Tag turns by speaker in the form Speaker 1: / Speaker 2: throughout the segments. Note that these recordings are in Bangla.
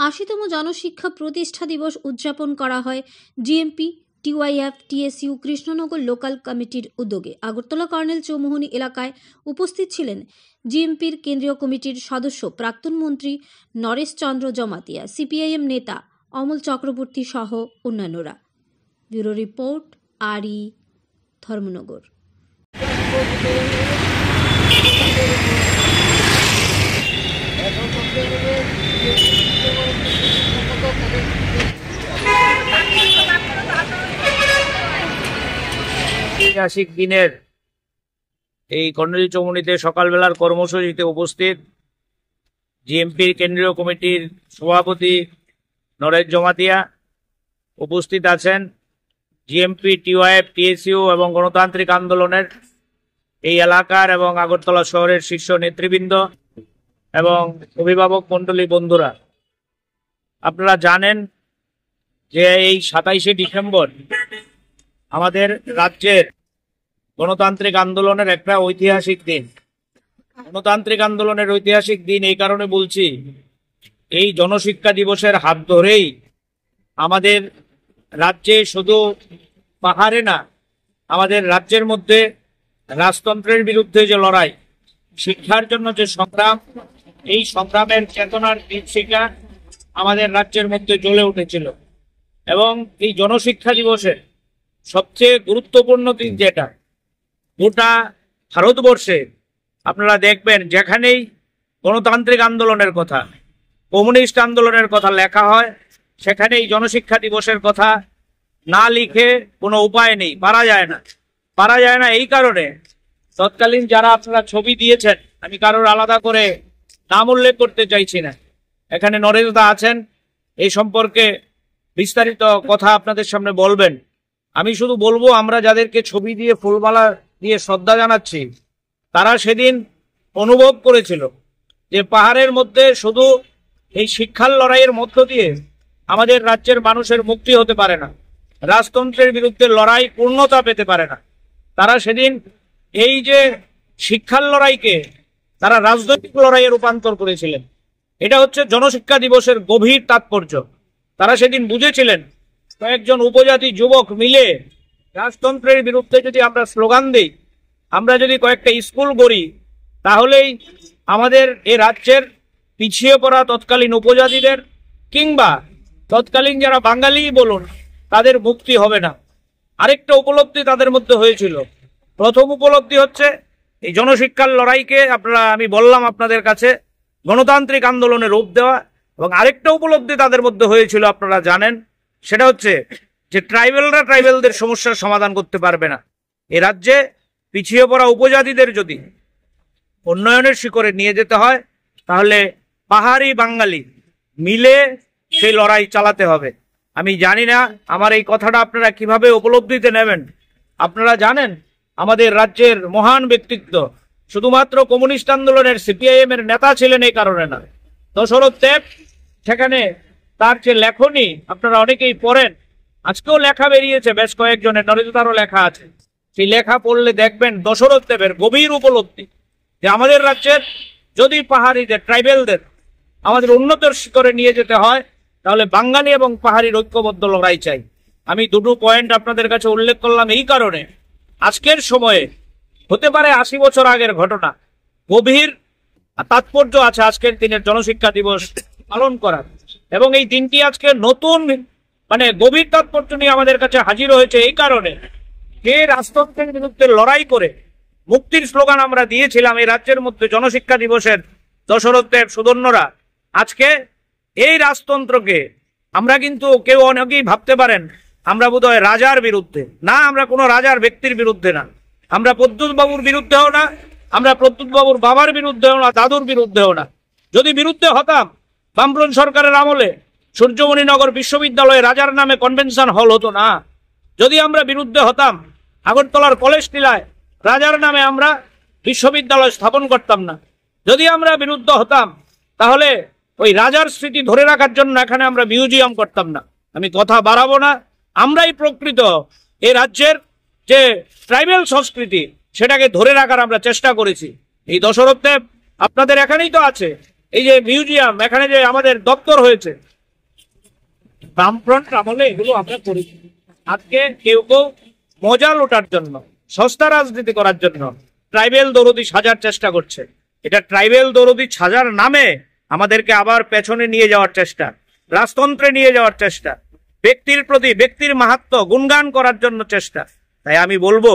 Speaker 1: 80তম জনশিক্ষা প্রতিষ্ঠা দিবস উদযাপন করা হয় GMP TYF TSU Krishnanagar local কমিটির উদ্যোগে। আগরতলা কর্নেল চৌমুহনী এলাকায় উপস্থিত ছিলেন জিএমপির কেন্দ্রীয় কমিটির সদস্য প্রাক্তন মন্ত্রী নরেশ চন্দ্র জমাতিয়া, সিপিআইএম নেতা অমল চক্রবর্তী সহ অন্যান্যরা। ব্যুরো রিপোর্ট, আরই, ধর্মনগর।
Speaker 2: ঐতিহাসিক দিনের এই কর্নেল চৌমুহনীতে সকালবেলার কর্মসূচিতে উপস্থিত জিএমপির কেন্দ্রীয় কমিটির সভাপতি নরেশ জমাতিয়া, উপস্থিত আছেন জিএমপি টিওয়াইএফ টিএসইউ এবং গণতান্ত্রিক আন্দোলনের এই এলাকার এবং আগরতলা শহরের শীর্ষ নেতৃবৃন্দ এবং অভিভাবক মণ্ডলী বন্ধুরা। আপনারা জানেন যে এই 27শে ডিসেম্বর আমাদের রাজ্যের গণতান্ত্রিক আন্দোলনের একটা ঐতিহাসিক দিন। গণতান্ত্রিক আন্দোলনের ঐতিহাসিক দিন এই কারণে বলছি, এই জনশিক্ষা দিবসের হাত ধরেই আমাদের রাজ্যে শুধু পাহাড়ে না, আমাদের রাজ্যের মধ্যে রাজতন্ত্রের বিরুদ্ধে যে লড়াই, শিক্ষার জন্য যে সংগ্রাম, এই সংগ্রামের চেতনার দীপশিখা আমাদের রাজ্যের মধ্যে জ্বলে উঠেছিল। এবং এই জনশিক্ষা দিবসের সবচেয়ে গুরুত্বপূর্ণ দিন যেটা, গোটা ভারতবর্ষে আপনারা দেখবেন যেখানেই গণতান্ত্রিক আন্দোলনের কথা, কমিউনিস্ট আন্দোলনের কথা লেখা হয়, সেখানেই জনশিক্ষা দিবসের কথা না লিখে কোনো উপায় নেই, পারা যায় না। এই কারণে তৎকালীন যারা আপনারা ছবি দিয়েছেন, আমি কারোর আলাদা করে নাম উল্লেখ করতে চাইছি না, এখানে নরেশদা আছেন, এই সম্পর্কে বিস্তারিত কথা আপনাদের সামনে বলবেন। আমি শুধু বলবো, আমরা যাদেরকে ছবি দিয়ে ফুলমালা দিয়ে শ্রদ্ধা জানাচ্ছি, তারা সেদিন অনুভব করেছিল যে পাহাড়ের মধ্যে শুধু এই শিক্ষার লড়াইয়ের মধ্য দিয়ে আমাদের রাজ্যের মানুষের মুক্তি হতে পারে না, রাজতন্ত্রের বিরুদ্ধে লড়াই পূর্ণতা পেতে পারে না। তারা সেদিন এই যে শিক্ষার লড়াইকে তারা রাজনৈতিক লড়াইয়ে রূপান্তর করেছিলেন। এটা হচ্ছে জনশিক্ষা দিবসের গভীর তাৎপর্য। তারা সেদিন বুঝেছিলেন কয়েকজন উপজাতি যুবক মিলে রাজতন্ত্রের বিরুদ্ধে যদি আমরা স্লোগান দিই, আমরা যদি কয়েকটা স্কুল গড়ি, তাহলেই আমাদের এই রাজ্যের পিছিয়ে পড়া তৎকালীন উপজাতিদের কিংবা তৎকালীন যারা বাঙালি বলুন, তাদের মুক্তি হবে না। আরেকটা উপলব্ধি তাদের মধ্যে হয়েছিল। প্রথম উপলব্ধি হচ্ছে এই জনশিক্ষার লড়াইকে আমি বললাম আপনাদের কাছে গণতান্ত্রিক আন্দোলনের রূপ দেওয়া। এবং আরেকটা উপলব্ধি তাদের মধ্যে হয়েছিল, আপনারা জানেন, সেটা হচ্ছে যে ট্রাইবেলরা ট্রাইবেলদের সমস্যার সমাধান করতে পারবে না। এ রাজ্যে পিছিয়ে পড়া উপজাতিদের যদি উন্নয়নের শিখরে নিয়ে যেতে হয়, তাহলে পাহাড়ি বাঙালি মিলে সেই লড়াই চালাতে হবে। আমি জানি না আমার এই কথাটা আপনারা কিভাবে উপলব্ধিতে নেবেন। আপনারা জানেন আমাদের রাজ্যের মহান ব্যক্তিত্ব শুধুমাত্র কমিউনিস্ট আন্দোলনের সিপিআইএম এর নেতা ছিলেন এই কারণে না। দশরথ দেব, সেখানে তার যে লেখনী আপনারা অনেকেই পড়েন, আজকেও লেখা বেরিয়েছে বেশ কয়েকজনের, নরেশদারও লেখা আছে। সেই লেখা পড়লে দেখবেন দশরথ দেবের গভীর উপলব্ধি যে আমাদের রাজ্যের যদি পাহাড়িদের ট্রাইবেলদের আমাদের উন্নতর শিখরে নিয়ে যেতে হয়, তাহলে বাঙালি এবং পাহাড়ির ঐক্যবদ্ধ লড়াই চাই। আমি দুটো পয়েন্ট আপনাদের কাছে উল্লেখ করলাম এই কারণে, আজকের সময়ে হতে পারে 80 বছর আগের ঘটনা, গভীর তাৎপর্য আছে আজকের দিনের জনশিক্ষা দিবস পালন করার। এবং এই দিনটি আজকে নতুন গভীর তাৎপর্য নিয়ে আমাদের কাছে হাজির হয়েছে এই কারণে, যে রাজতন্ত্রের বিরুদ্ধে লড়াই করে মুক্তির স্লোগান আমরা দিয়েছিলাম এই রাজ্যের মধ্যে জনশিক্ষা দিবসের দশরথ দেব সুধন্যরা, আজকে এই রাজতন্ত্রকে আমরা কিন্তু কেউ অনেকেই ভাবতে পারেন আমরা বোধহয় রাজার বিরুদ্ধে। না, আমরা কোনো রাজার ব্যক্তির বিরুদ্ধে না, আমরা প্রদ্যুৎ বাবুর বিরুদ্ধেও না, আমরা প্রদ্যুৎ বাবুর বাবার বিরুদ্ধেও না, দাদুর বিরুদ্ধেও না। যদি বিরুদ্ধে হতাম, বামফ্রন্ট সরকারের আমলে সূর্যমণিনগর বিশ্ববিদ্যালয়ে রাজার নামে কনভেনশন হল হতো না। যদি আমরা বিরুদ্ধে হতাম, আগরতলার কলেজ টিলায় রাজার নামে আমরা বিশ্ববিদ্যালয় স্থাপন করতাম না। যদি আমরা বিরুদ্ধে হতাম, তাহলে ওই রাজার স্মৃতি ধরে রাখার জন্য এখানে আমরা মিউজিয়াম করতাম না। আমি কথা বাড়াবো না। আমরাই প্রকৃত এই রাজ্যের যে ট্রাইবেল সংস্কৃতি, সেটাকে ধরে রাখার আমরা চেষ্টা করেছি। এই দশরথ দেব আপনাদের এখানেই তো আছে, এই যে মিউজিয়াম, এখানে যে আমাদের দপ্তর হয়েছে, বামফ্রন্ট আমলে এগুলো আমরা করেছি। আজকে কেউ কেউ মজা লোটার জন্য, সস্তা রাজনীতি করার জন্য ট্রাইবেল দরদি সাজার চেষ্টা করছে। এটা ট্রাইবেল দরদি সাজার নামে আমাদেরকে আবার পেছনে নিয়ে যাওয়ার চেষ্টা, রাজতন্ত্রে নিয়ে যাওয়ার চেষ্টা, ব্যক্তির প্রতি ব্যক্তির মাহাত্ম্য গুণগান করার জন্য চেষ্টা। তাই আমি বলবো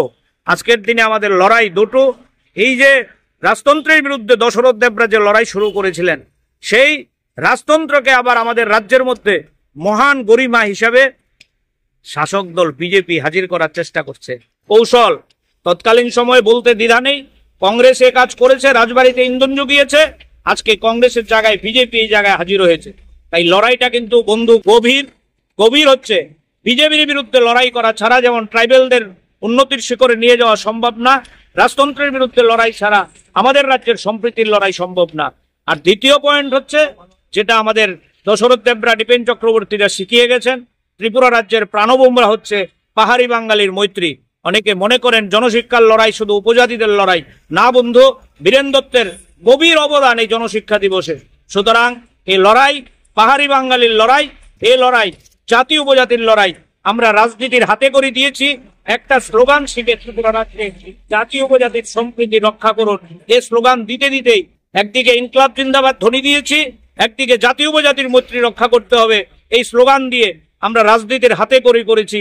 Speaker 2: আজকের দিনে আমাদের লড়াই দুটো। এই যে রাজতন্ত্রের বিরুদ্ধে দশরথ দেবরা যে লড়াই শুরু করেছিলেন, সেই রাজতন্ত্রকে আবার আমাদের রাজ্যের মধ্যে মহান গরিমা হিসাবে শাসক দল বিজেপি হাজির করার চেষ্টা করছে। কৌশল তৎকালীন সময় বলতে দ্বিধা নেই, কংগ্রেস এ কাজ করেছে, রাজবাড়িতে ইন্ধন জুগিয়েছে, আজকে কংগ্রেসের জায়গায় বিজেপি এই জায়গায় হাজির হয়েছে। তাই লড়াইটা কিন্তু বন্ধু গভীর হচ্ছে। বিজেপির বিরুদ্ধে লড়াই করা ছাড়া যেমন ট্রাইবেলদের উন্নতির শিখরে নিয়ে যাওয়া সম্ভব না, রাজতন্ত্রের বিরুদ্ধে লড়াই ছাড়া আমাদের রাজ্যের সম্প্রীতির লড়াই সম্ভব না। আর দ্বিতীয় পয়েন্ট হচ্ছে, যেটা আমাদের দশরথ দেবরা, দীপেন চক্রবর্তীরা শিখিয়ে গেছেন, ত্রিপুরা রাজ্যের প্রাণবোমরা হচ্ছে পাহাড়ি বাঙালির মৈত্রী। অনেকে মনে করেন জনশিক্ষার লড়াই শুধু উপজাতিদের লড়াই, না বন্ধু, বীরেন দত্তের গভীর অবদান এই জনশিক্ষা দিবসে। সুতরাং এই লড়াই পাহাড়ি বাঙালির লড়াই, এই লড়াই জাতি উপজাতির লড়াই। আমরা রাজনীতির হাতে করে দিয়েছি একটা স্লোগান শিখে ত্রিপুরা রাজ্যে জাতি উপজাতির সম্প্রীতি রক্ষা করুন। এই স্লোগান দিতে দিতেই একদিকে ইনকলাব জিন্দাবাদ ধ্বনি দিয়েছি, একদিকে জাতি উপজাতির মৈত্রী রক্ষা করতে হবে এই স্লোগান দিয়ে আমরা রাজনীতির হাতে করেছি।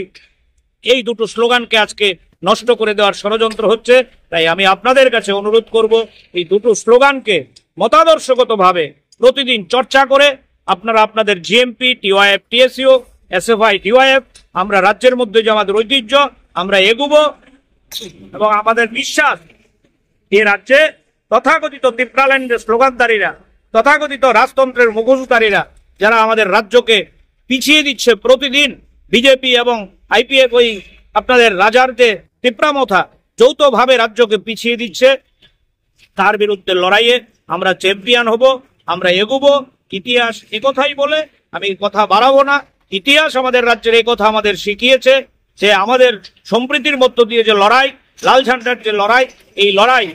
Speaker 2: এই দুটো স্লোগানকে আজকে নষ্ট করে দেওয়ার ষড়যন্ত্র হচ্ছে। তাই আমি আপনাদের কাছে অনুরোধ করব, এই দুটো স্লোগানকে মতাদর্শগতভাবে প্রতিদিন চর্চা করে আপনারা আপনাদের GMP, TYF, TSU, SFI, DYF, আমরা রাজ্যের মধ্যে যে আমাদের ঐতিহ্য আমরা এগুবো এবং আমাদের বিশ্বাস এই রাজ্যে তথাকথিত ত্রিপুরাল্যান্ডের স্লোগানদারীরা, তথাকথিত রাজতন্ত্রের মুখোশধারীরা যারা আমাদের রাজ্যকে পিছিয়ে দিচ্ছে প্রতিদিন, বিজেপি এবং আইপিএফ, ওই আপনাদের রাজার যে ত্রিপুরামথা যৌথভাবে রাজ্যকে পিছিয়ে দিচ্ছে, তার বিরুদ্ধে লড়াইয়ে আমরা চ্যাম্পিয়ন হব, আমরা এগুবো। ইতিহাস একথাই বলে, আমি কথা বাড়াবো না। ইতিহাস আমাদের রাজ্যের এই কথা আমাদের শিখিয়েছে যে আমাদের সম্প্রীতির মধ্য দিয়ে যে লড়াই, লাল ঝান্ডার যে লড়াই, এই লড়াই